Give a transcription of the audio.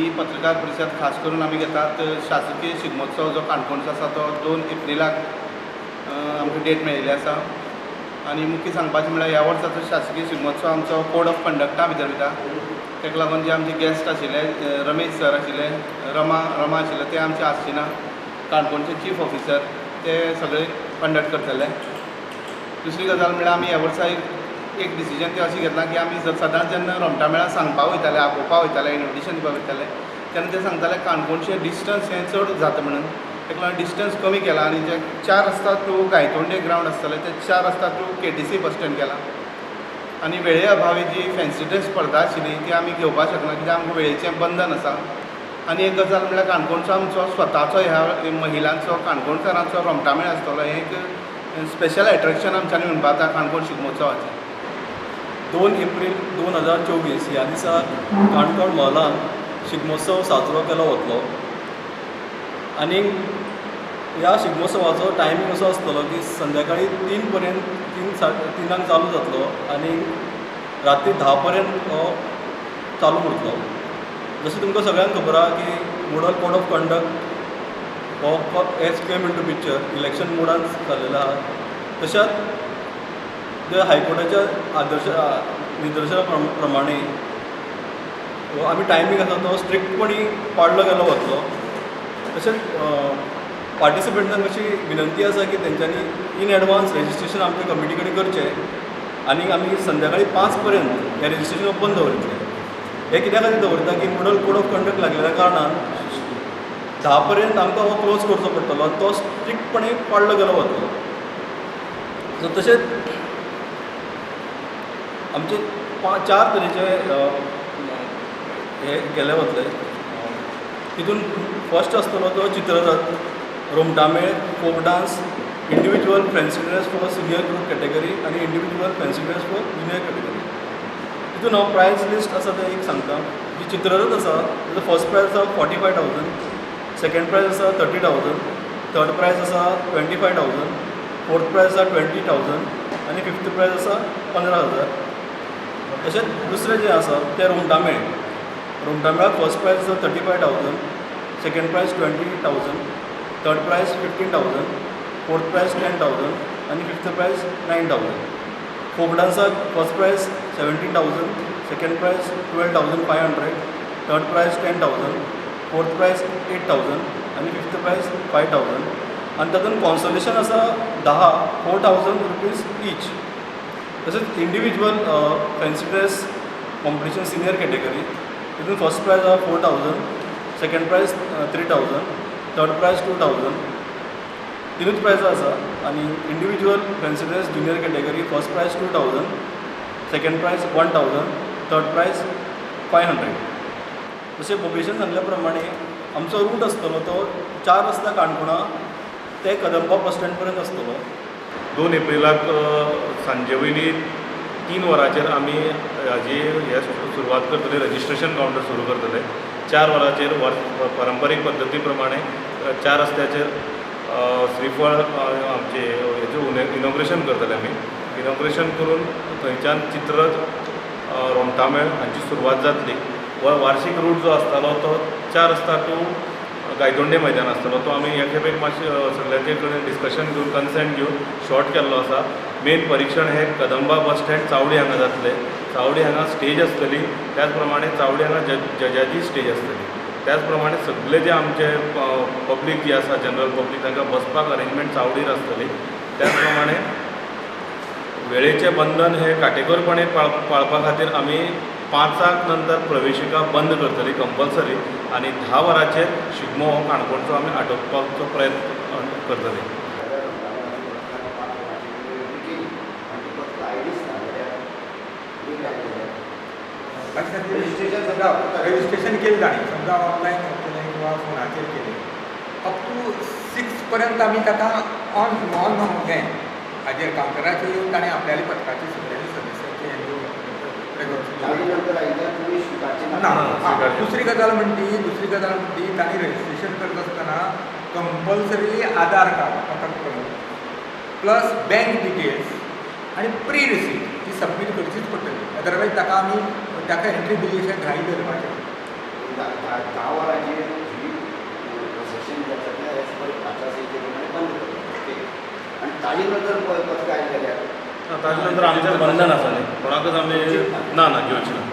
ही पत्रकार परिशद खास करून आमी घेतात शासकीय शिगमोत्सव जो काणकोणचो आसा तो 2 एप्रिलाक आमकां डेट मेळिल्ली आसा आनी मुख्य सांगपाचें म्हळ्यार ह्या वर्साचो शासकीय शिगमोत्सव आमचो कोड ऑफ कंडक्टा भितर वयता. ताका लागून जे आमचे गेस्ट आशिल्ले रमेश सर आशिल्ले, रमा आशिल्ले ते आमचे आसचे ना. काणकोणचे चीफ ऑफिसर ते सगळे कंडक्ट करतले. दुसरी गजाल म्हळ्यार आमी ह्या वर्सा एक डिसिजन ते अशें घेतलां की आमी सदांच जेन्ना रोमटा मेळा सांगपाक वयताले, आपोवपाक वयताले, इन्विटेशन दिवपाक वयताले तेन्ना ते सांगताले काणकोणचें डिस्टन्स हें चड जाता म्हणून. ताका लागून डिस्टन्स कमी केला आनी जे 4 रस्ता टू गायतोंडे ग्रावंड आसतले ते 4 रस्ता टू KTC बस स्टँड केला. आनी वेळे अभावी जी फॅन्सी ड्रेस स्पर्धा आशिल्ली ती आमी घेवपाक शकना कित्याक आमकां वेळेचें बंधन आसा. आनी एक गजाल म्हळ्यार काणकोणचो आमचो स्वताचो ह्या महिलांचो काणकोणकारांचो रोमटा मेळ आसतलो. हें एक स्पेशल एट्रॅक्शन आमच्यांनी म्हणपाक जाता काणकोण शिगमोत्सवाचें. 2 एप्रील 2024 ह्या दिसा काणकोण म्हालांत शिगमोत्सव साजरो केलो वतलो आनी ह्या शिगमोत्सवाचो टायमींग असो आसतलो की संध्याकाळी 3 पर्यंत 3:30 चालू जातलो आनी रात्री 10 पर्यंत हो चालू उरतलो. जशें तुमकां सगळ्यांक खबर आहा की मोडल कोड ऑफ कंडक्ट हो as came into picture election मोडान जाल्लेलो आहा. तशाच जे हायकोर्टाच्या निर्देशना प्रमाणे आमी टायमींग आसा तो स्ट्रिक्टपणी पाळलो गेलो वतलो. तशेंच पार्टिसिपंटांक अशी विनंती आसा की तेंच्यांनी इन एडवान्स रेजिस्ट्रेशन आमच्या कमिटी कडेन करचें आनी आमी संध्याकाळी 5 पर्यंत हें रेजिस्ट्रेशन ओपन दवरतलें. हें कित्या खातीर दवरता की मोडल कोड ऑफ कंडक्ट लागलेल्या कारणान 10 पर्यंत आमकां हो क्लोज करचो पडटलो आनी तो स्ट्रिक्टपणे पाळलो गेलो वतलो. सो तशेंच आमचे 4 तरेचे हे केले वतले. तितून फर्स्ट आसतलो तो चित्ररथ, Romta Mell, folk dance, individual fancy dress for senior group category आनी individual fancy dress for junior category. तितून हांव प्रायज लिस्ट आसा तें एक सांगता. जी चित्ररथ आसा तेजो फर्स्ट प्रायज आसा 45,000, सेकंड प्रायज आसा 30,000, थर्ड प्रायज आसा 25,000, फोर्थ प्रायज आसा 20,000 आनी फिफ्थ प्रायज आसा 15,000. तशेंच दुसरें जें आसा तें रोमटा मेळ. रोमटा मेळाक फर्स्ट प्रायज आसा 35,000, second prize 20,000, third prize 15,000, fourth prize 10,000 आनी फिफ्थ प्रायज 9,000. फोक डान्साक first prize 17,000, second prize 12,500, third prize 10,000, fourth prize 8,000 आनी फिफ्थ प्रायज 5,000 आनी तातूंत कॉन्सोलेशन आसा 4,000 रुपीज ईच. तशेंच individual fancy dress competition senior category तितून फर्स्ट प्रायज आहा 4,000, सेकंड प्रायज 3,000, थर्ड प्रायज 2,000. तिनूच प्रायजां आसा आनी individual fancy dress junior category first prize 2,000, second prize 1,000, third prize 500. जशें पब्लिशन सांगल्या प्रमाणे आमचो रूट आसतलो तो 4 रस्ता काणकोणा ते कदंबा बस स्टँड पर्यंत आसतलो. 2 एप्रिलाक सांजे वयली 3 वरांचेर आमी हाजी हे सुरवात करतले, रजिस्ट्रेशन कावंटर सुरू करतले. 4 वरांचेर पारंपारीक पद्दती प्रमाणे 4 रस्त्याचेर श्रीफळ आमचे हेचें इनॉग्रेशन करतले आमी. इनॉग्रेशन करून थंयच्यान चित्ररथ, रोमटा मेळ हांची सुरवात जातली. वार्षिक रूट जो आसतालो तो 4 रस्ता टू गायतोंडे मैदान आसतलो. तो आमी ह्या खेपेक मातशें सगळ्यांचे कडेन डिस्कशन घेवन कन्सेंट घेवन शॉर्ट केल्लो आसा. मेन परीक्षण हे कदंबा बस स्टँड चावडी हांगा जातलें. चावडी हांगा स्टेज आसतली, त्याच प्रमाणे चावडी हांगा जजाची स्टेज आसतली. त्याच प्रमाणे सगळे जे आमचे पब्लीक जी आसा, जनरल पब्लीक तांकां बसपाक अरेंजमेंट चावडीर आसतली. त्याच प्रमाणे वेळेचें बंधन हे काटेकोरपणे पाळपा खातीर आमी 5 नंतर प्रवेशिका बंद करतली कंपल्सरी आनी 10 वरांचेर शिगमो हो काणकोणचो आमी आटोवपाचो प्रयत्न करतले. रजिस्ट्रेशन केलें ताणें, समजा ऑनलायन केलें किंवा फोनाचेर केलें, अप टू 6 पर्यंत आमी ताका ऑन हें हाजेर कावंटराचेर येवन ताणें आपल्याली पथकाची सगळ्यांनी सदस्याची हें घेवन ना. दुसरी गजाल म्हणटी ताणें रजिस्ट्रेशन करता आसतना कंपल्सरी आधार कार्ड पथक प्रमुख प्लस बँक डिटेल्स आनी प्री रिसीट ही सबमीट करचीच पडटली. अदरवायज ताका एंट्री दिली अशें घाई धरपाचें. धा वरांचेर ही प्रोसेशन जें आसा तें एज पर आचारसंहिते प्रमाणे बंद करता ओके आनी ताजे नंतर पळय कसो काय जाल्यार ताजे नंतर आमचें बंधन आसलें कोणाकच आमी ना घेवची ना